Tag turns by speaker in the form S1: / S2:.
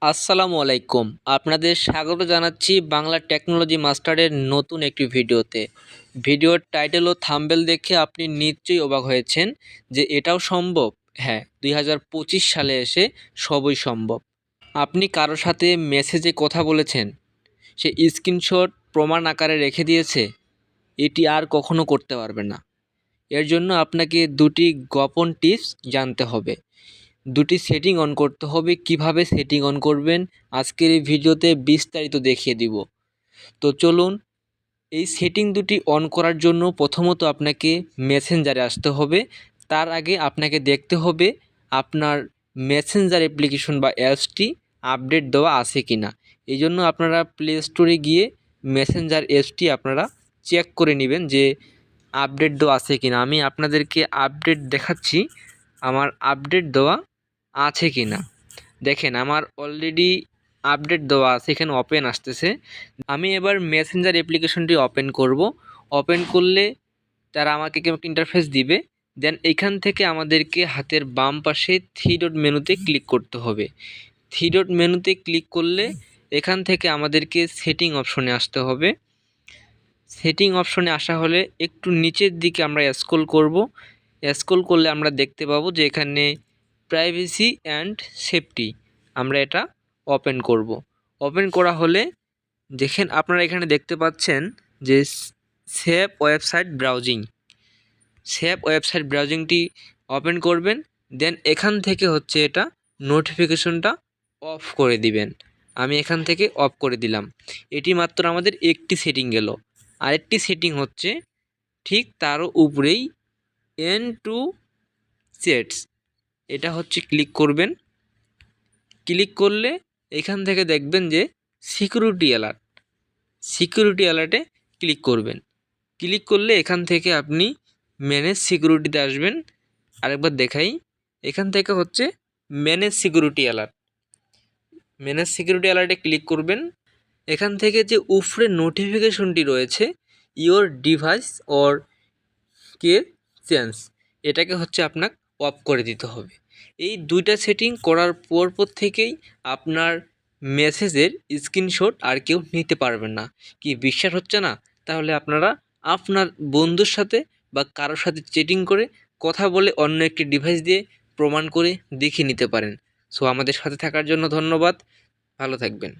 S1: আসসালামু আলাইকুম। আপনাদের স্বাগত জানাচ্ছি বাংলা টেকনোলজি মাস্টারের নতুন একটি ভিডিওতে। ভিডিওর টাইটেল ও থাম্বনেল দেখে আপনি নিশ্চয়ই অবাক হয়েছেন যে এটাও সম্ভব। হ্যাঁ, 2025 সালে এসে সবই সম্ভব। আপনি কারো সাথে মেসেজে কথা বলেছেন, সে স্ক্রিনশট প্রমাণ আকারে রেখে দিয়েছে, এটি আর কখনো করতে পারবেন না। এর জন্য আপনাকে দুটি গোপন টিপস জানতে হবে। দুটি সেটিং অন করতে হবে। কিভাবে সেটিং অন করবেন আজকের এই ভিডিওতে বিস্তারিত দেখিয়ে দিব। তো চলুন, এই সেটিং দুটি অন করার জন্য প্রথমত আপনাকে মেসেঞ্জারে আসতে হবে। তার আগে আপনাকে দেখতে হবে আপনার মেসেঞ্জার অ্যাপ্লিকেশন বা অ্যাপসটি আপডেট দেওয়া আছে কি না। এই জন্য আপনারা প্লে স্টোরে গিয়ে মেসেঞ্জার অ্যাপসটি আপনারা চেক করে নেবেন যে আপডেট দেওয়া আছে কি না। আমি আপনাদেরকে আপডেট দেখাচ্ছি, আমার আপডেট দেওয়া আছে কি না। দেখেন, আমার অলরেডি আপডেট দেওয়া আছে, এখানে ওপেন আসতেছে। আমি এবার মেসেঞ্জার অ্যাপ্লিকেশনটি ওপেন করব। ওপেন করলে তারা আমাকে একটা ইন্টারফেস দিবে। দেন এইখান থেকে আমাদেরকে হাতের বাম পাশে থ্রি ডট মেনুতে ক্লিক করতে হবে। থ্রি ডট মেনুতে ক্লিক করলে এখান থেকে আমাদেরকে সেটিং অপশনে আসতে হবে। সেটিং অপশনে আসা হলে একটু নিচের দিকে আমরা স্ক্রল করব। স্ক্রল করলে আমরা দেখতে পাবো যে এখানে প্রাইভেসি অ্যান্ড সেফটি, আমরা এটা ওপেন করব। ওপেন করা হলে দেখেন, আপনারা এখানে দেখতে পাচ্ছেন যে save website browsing, save website ব্রাউজিংটি ওপেন করবেন। দেন এখান থেকে হচ্ছে এটা নোটিফিকেশনটা অফ করে দিবেন। আমি এখান থেকে অফ করে দিলাম। এটি মাত্র আমাদের একটি সেটিং গেল। আরেকটি সেটিং হচ্ছে ঠিক তারও উপরেই এন টু সেটস, এটা হচ্ছে ক্লিক করবেন। ক্লিক করলে এখান থেকে দেখবেন যে সিকিউরিটি অ্যালার্ট, সিকিউরিটি অ্যালার্টে ক্লিক করবেন। ক্লিক করলে এখান থেকে আপনি ম্যানেজ সিকিউরিটিতে আসবেন। আরেকবার দেখাই, এখান থেকে হচ্ছে manage security alert, manage security অ্যালার্টে ক্লিক করবেন। এখান থেকে যে উপরে নোটিফিকেশনটি রয়েছে ইওর ডিভাইস অর কে চেঞ্জ, এটাকে হচ্ছে আপনাকে অফ করে দিতে হবে। এই দুইটা সেটিং করার পর থেকেই আপনার মেসেজের স্ক্রিনশট আর কেউ নিতে পারবেন না। কি বিশ্বাস হচ্ছে না? তাহলে আপনারা আপনার বন্ধুর সাথে বা কারোর সাথে চ্যাটিং করে কথা বলে অন্য একটি ডিভাইস দিয়ে প্রমাণ করে দেখিয়ে নিতে পারেন। সো আমাদের সাথে থাকার জন্য ধন্যবাদ। ভালো থাকবেন।